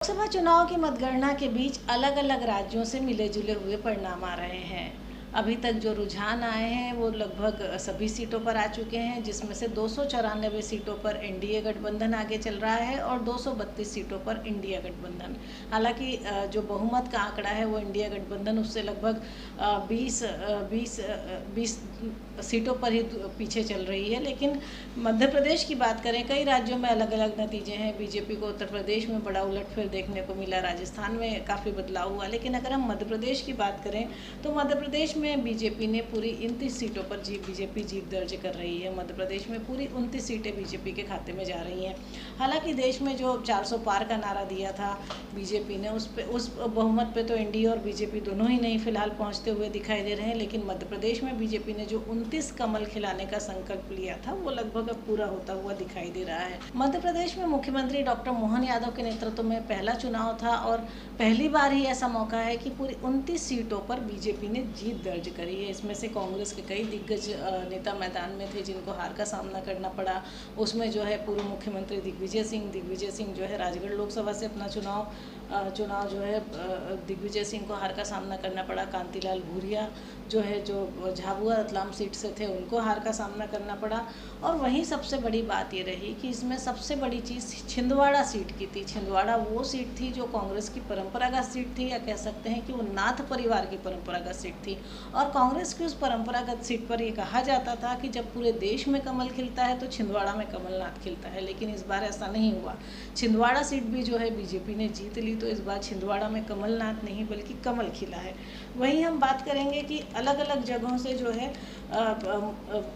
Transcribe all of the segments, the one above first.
लोकसभा चुनाव की मतगणना के बीच अलग अलग राज्यों से मिले जुले हुए परिणाम आ रहे हैं। अभी तक जो रुझान आए हैं वो लगभग सभी सीटों पर आ चुके हैं, जिसमें से 294 सीटों पर एनडीए गठबंधन आगे चल रहा है और 232 सीटों पर इंडिया गठबंधन। हालांकि जो बहुमत का आंकड़ा है वो इंडिया गठबंधन उससे लगभग 20 सीटों पर ही पीछे चल रही है। लेकिन मध्य प्रदेश की बात करें, कई राज्यों में अलग अलग नतीजे हैं। बीजेपी को उत्तर प्रदेश में बड़ा उलटफेर देखने को मिला, राजस्थान में काफ़ी बदलाव हुआ। लेकिन अगर हम मध्य प्रदेश की बात करें तो मध्य प्रदेश में बीजेपी ने पूरी 29 सीटों पर बीजेपी जीत दर्ज कर रही है। मध्य प्रदेश में पूरी 29 सीटें बीजेपी के खाते में जा रही हैं। हालांकि देश में जो 400 पार का नारा दिया था बीजेपी ने, उस बहुमत पे तो एनडीए और बीजेपी दोनों ही नहीं फिलहाल पहुंचते हुए दिखाई दे रहे हैं। लेकिन मध्य प्रदेश में बीजेपी ने जो 29 कमल खिलाने का संकल्प लिया था वो लगभग अब पूरा होता हुआ दिखाई दे रहा है। मध्य प्रदेश में मुख्यमंत्री डॉक्टर मोहन यादव के नेतृत्व में पहला चुनाव था और पहली बार ही ऐसा मौका है कि पूरी 29 सीटों पर बीजेपी ने जीत दर्ज करी है। इसमें से कांग्रेस के कई दिग्गज नेता मैदान में थे जिनको हार का सामना करना पड़ा। उसमें जो है पूर्व मुख्यमंत्री दिग्विजय सिंह जो है राजगढ़ लोकसभा से अपना चुनाव जो है दिग्विजय सिंह को हार का सामना करना पड़ा। कांतिलाल भूरिया जो है जो झाबुआ रतलाम सीट से थे, उनको हार का सामना करना पड़ा। और वहीं सबसे बड़ी बात ये रही कि इसमें सबसे बड़ी चीज़ छिंदवाड़ा सीट की थी। छिंदवाड़ा वो सीट थी जो कांग्रेस की परंपरागत सीट थी, या कह सकते हैं कि वो नाथ परिवार की परंपरागत सीट थी। और कांग्रेस की उस परंपरागत सीट पर ये कहा जाता था कि जब पूरे देश में कमल खिलता है तो छिंदवाड़ा में कमलनाथ खिलता है। लेकिन इस बार ऐसा नहीं हुआ। छिंदवाड़ा सीट भी जो है बीजेपी ने जीत ली, तो इस बार छिंदवाड़ा में कमलनाथ नहीं बल्कि कमल खिला है। वहीं हम बात करेंगे कि अलग अलग जगहों से जो है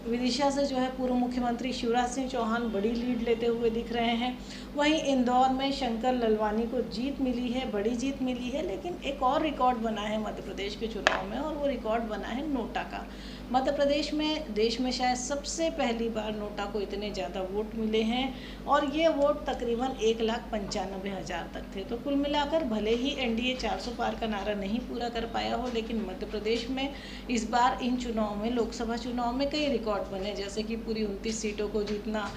विदिशा से जो है पूर्व मुख्यमंत्री शिवराज सिंह चौहान बड़ी लीड लेते हुए दिख रहे हैं। वहीं इंदौर में शंकर ललवानी को जीत मिली है, बड़ी जीत मिली है। लेकिन एक और रिकॉर्ड बना है मध्य प्रदेश के चुनाव में, और वो रिकॉर्ड बना है नोटा का। मध्य प्रदेश में देश में शायद सबसे पहली बार नोटा को इतने ज़्यादा वोट मिले हैं, और ये वोट तकरीबन 1,95,000 तक थे। तो कुल मिलाकर भले ही एनडीए 400 पार का नारा नहीं पूरा कर पाया हो, लेकिन मध्य प्रदेश में इस बार इन चुनाव में, लोकसभा चुनाव में कई रिकॉर्ड बने, जैसे कि पूरी 29 सीटों को जीतना,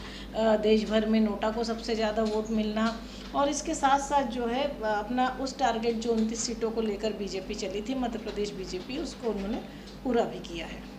देश भर में नोटा को सबसे ज़्यादा वोट मिलना, और इसके साथ साथ जो है अपना उस टारगेट जो 29 सीटों को लेकर बीजेपी चली थी, मध्य प्रदेश बीजेपी, उसको उन्होंने पूरा भी किया है।